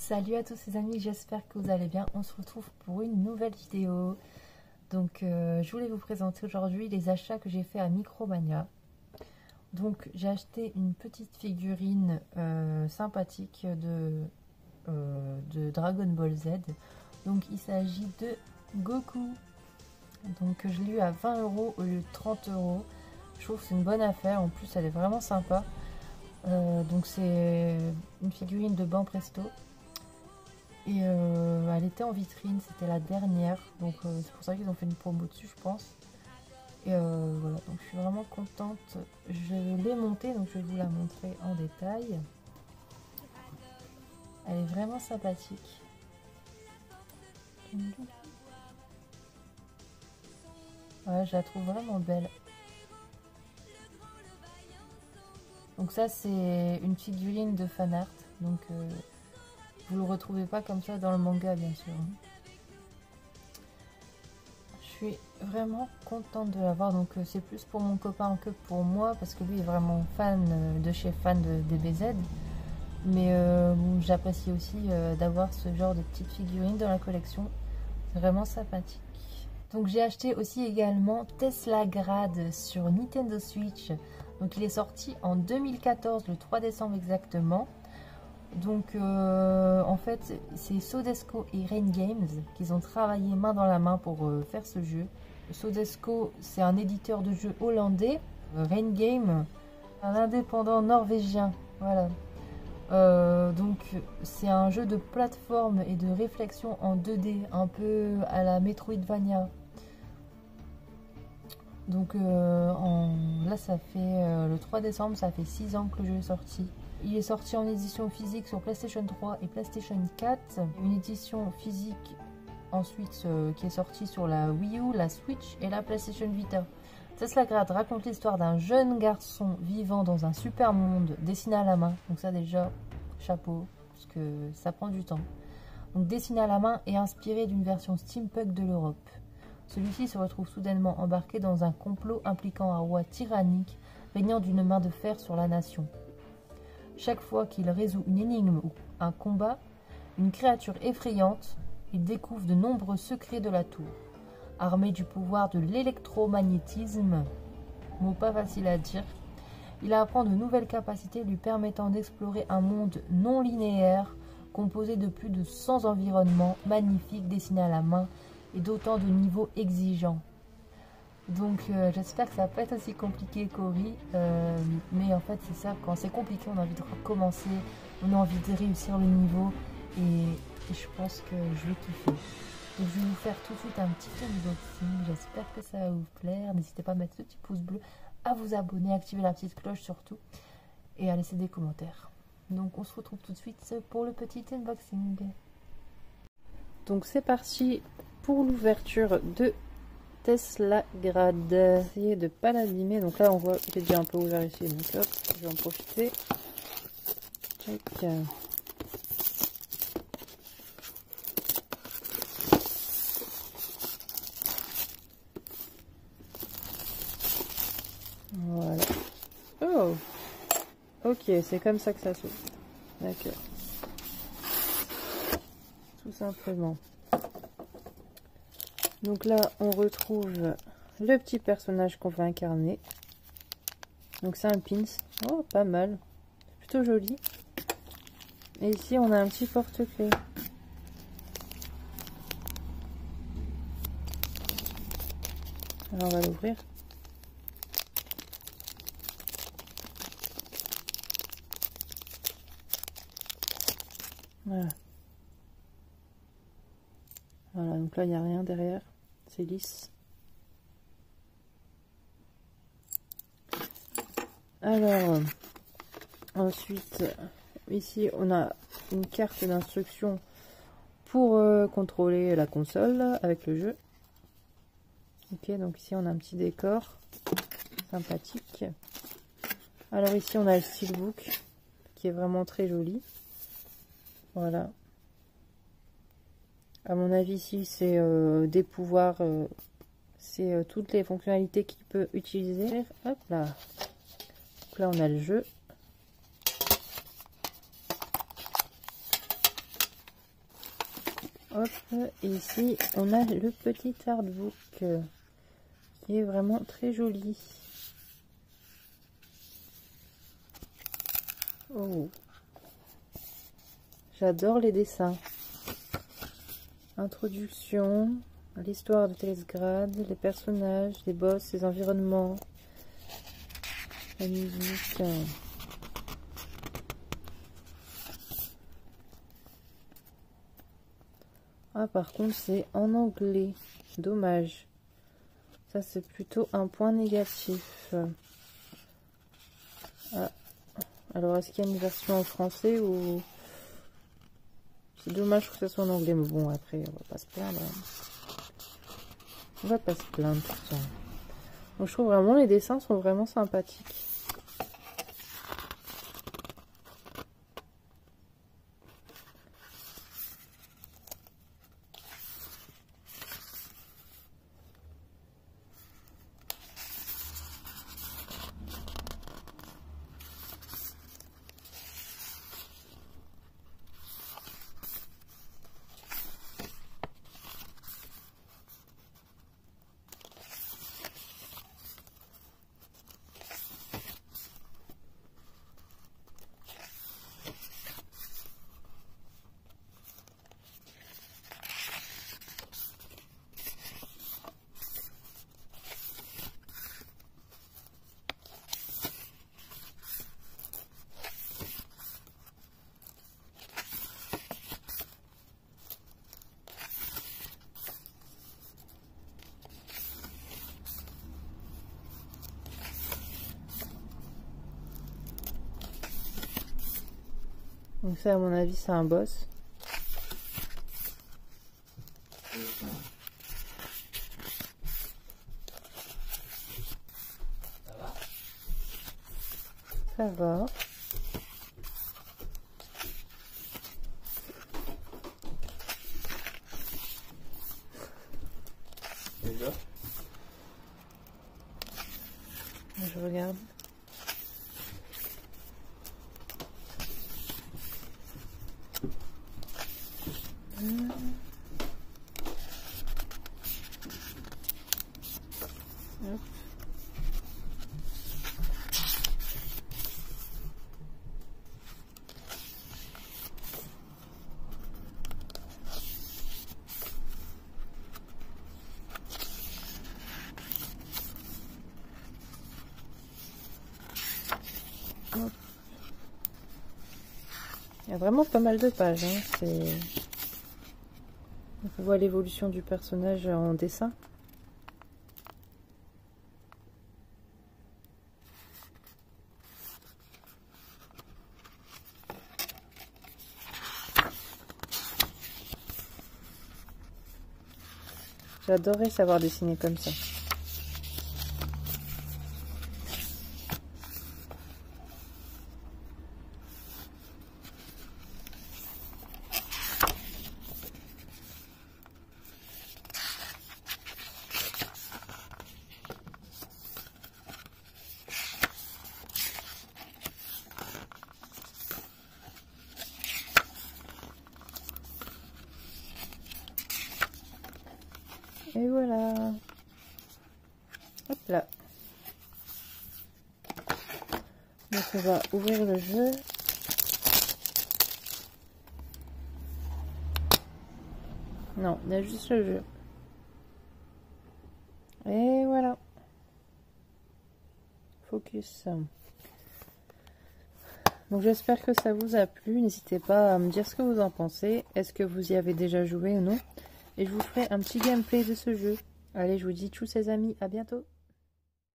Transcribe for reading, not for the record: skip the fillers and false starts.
Salut à tous les amis, j'espère que vous allez bien. On se retrouve pour une nouvelle vidéo. Donc je voulais vous présenter aujourd'hui les achats que j'ai fait à Micromania. Donc j'ai acheté une petite figurine sympathique de Dragon Ball Z. Donc il s'agit de Goku. Donc je l'ai eu à 20 € au lieu de 30 €. Je trouve que c'est une bonne affaire, en plus elle est vraiment sympa. Donc c'est une figurine de Banpresto. Et elle était en vitrine, c'était la dernière, donc c'est pour ça qu'ils ont fait une promo dessus, je pense. Et voilà, donc je suis vraiment contente. Je l'ai montée, donc je vais vous la montrer en détail. Elle est vraiment sympathique. Ouais, je la trouve vraiment belle. Donc ça, c'est une figurine de fanart, donc vous le retrouvez pas comme ça dans le manga, bien sûr. Je suis vraiment contente de l'avoir, donc c'est plus pour mon copain que pour moi, parce que lui est vraiment fan de chez fan de DBZ. Mais bon, j'apprécie aussi d'avoir ce genre de petite figurine dans la collection. C'est vraiment sympathique. Donc j'ai acheté aussi également Tesla Grad sur Nintendo Switch. Donc il est sorti en 2014, le 3 décembre exactement. Donc en fait c'est Sodesco et Rain Games qui ont travaillé main dans la main pour faire ce jeu. Sodesco, c'est un éditeur de jeux hollandais. Rain Game, un indépendant norvégien. Voilà. Donc c'est un jeu de plateforme et de réflexion en 2D, un peu à la Metroidvania. Donc là ça fait le 3 décembre, ça fait 6 ans que le jeu est sorti. Il est sorti en édition physique sur PlayStation 3 et PlayStation 4. Une édition physique ensuite qui est sortie sur la Wii U, la Switch et la PlayStation Vita. Tesla Grad raconte l'histoire d'un jeune garçon vivant dans un super monde dessiné à la main. Donc ça déjà, chapeau, parce que ça prend du temps. Donc dessiné à la main et inspiré d'une version steampunk de l'Europe. Celui-ci se retrouve soudainement embarqué dans un complot impliquant un roi tyrannique régnant d'une main de fer sur la nation. Chaque fois qu'il résout une énigme ou un combat, une créature effrayante, il découvre de nombreux secrets de la tour. Armé du pouvoir de l'électromagnétisme, mot pas facile à dire, il apprend de nouvelles capacités lui permettant d'explorer un monde non linéaire composé de plus de 100 environnements magnifiques dessinés à la main et d'autant de niveaux exigeants. Donc j'espère que ça va pas être aussi compliqué qu'Ori, mais en fait c'est ça, quand c'est compliqué on a envie de recommencer, on a envie de réussir le niveau et je pense que je vais kiffer. Donc je vais vous faire tout de suite un petit unboxing, j'espère que ça va vous plaire, n'hésitez pas à mettre le petit pouce bleu, à vous abonner, à activer la petite cloche surtout et à laisser des commentaires. Donc on se retrouve tout de suite pour le petit unboxing. Donc c'est parti pour l'ouverture de Tesla Grad. Essayez de ne pas l'abîmer. Donc là on voit que j'ai déjà un peu ouvert ici, donc hop, je vais en profiter. Check. Voilà. Oh, ok, c'est comme ça que ça s'ouvre. D'accord. Tout simplement. Donc là, on retrouve le petit personnage qu'on va incarner. Donc c'est un pins. Oh, pas mal. C'est plutôt joli. Et ici, on a un petit porte-clés. Alors, on va l'ouvrir. Voilà. Voilà, donc là, il n'y a rien derrière. C'est lisse. Alors, ensuite, ici, on a une carte d'instruction pour contrôler la console avec le jeu. Ok, donc ici, on a un petit décor sympathique. Alors ici, on a le steelbook qui est vraiment très joli. Voilà. À mon avis, ici, c'est des pouvoirs, c'est toutes les fonctionnalités qu'il peut utiliser. Hop là. Donc là, on a le jeu. Hop, et ici on a le petit artbook qui est vraiment très joli. Oh, j'adore les dessins. Introduction, l'histoire de Telesgrad, les personnages, les boss, les environnements, la musique. Ah, par contre, c'est en anglais. Dommage. Ça, c'est plutôt un point négatif. Ah. Alors, est-ce qu'il y a une version en français ou... C'est dommage que ce soit en anglais, mais bon, après, on va pas se plaindre. On va pas se plaindre, tout ça. Donc, je trouve vraiment les dessins sont vraiment sympathiques. Donc ça, à mon avis, c'est un boss. Ça va. Déjà. Je regarde. Hop. Hop. Il y a vraiment pas mal de pages, hein. On voit l'évolution du personnage en dessin. J'adorais savoir dessiner comme ça. Et voilà. Hop là. Donc on va ouvrir le jeu. Non, il y a juste le jeu. Et voilà. Focus. Donc j'espère que ça vous a plu. N'hésitez pas à me dire ce que vous en pensez. Est-ce que vous y avez déjà joué ou non? Et je vous ferai un petit gameplay de ce jeu. Allez, je vous dis tchuss les amis, à bientôt.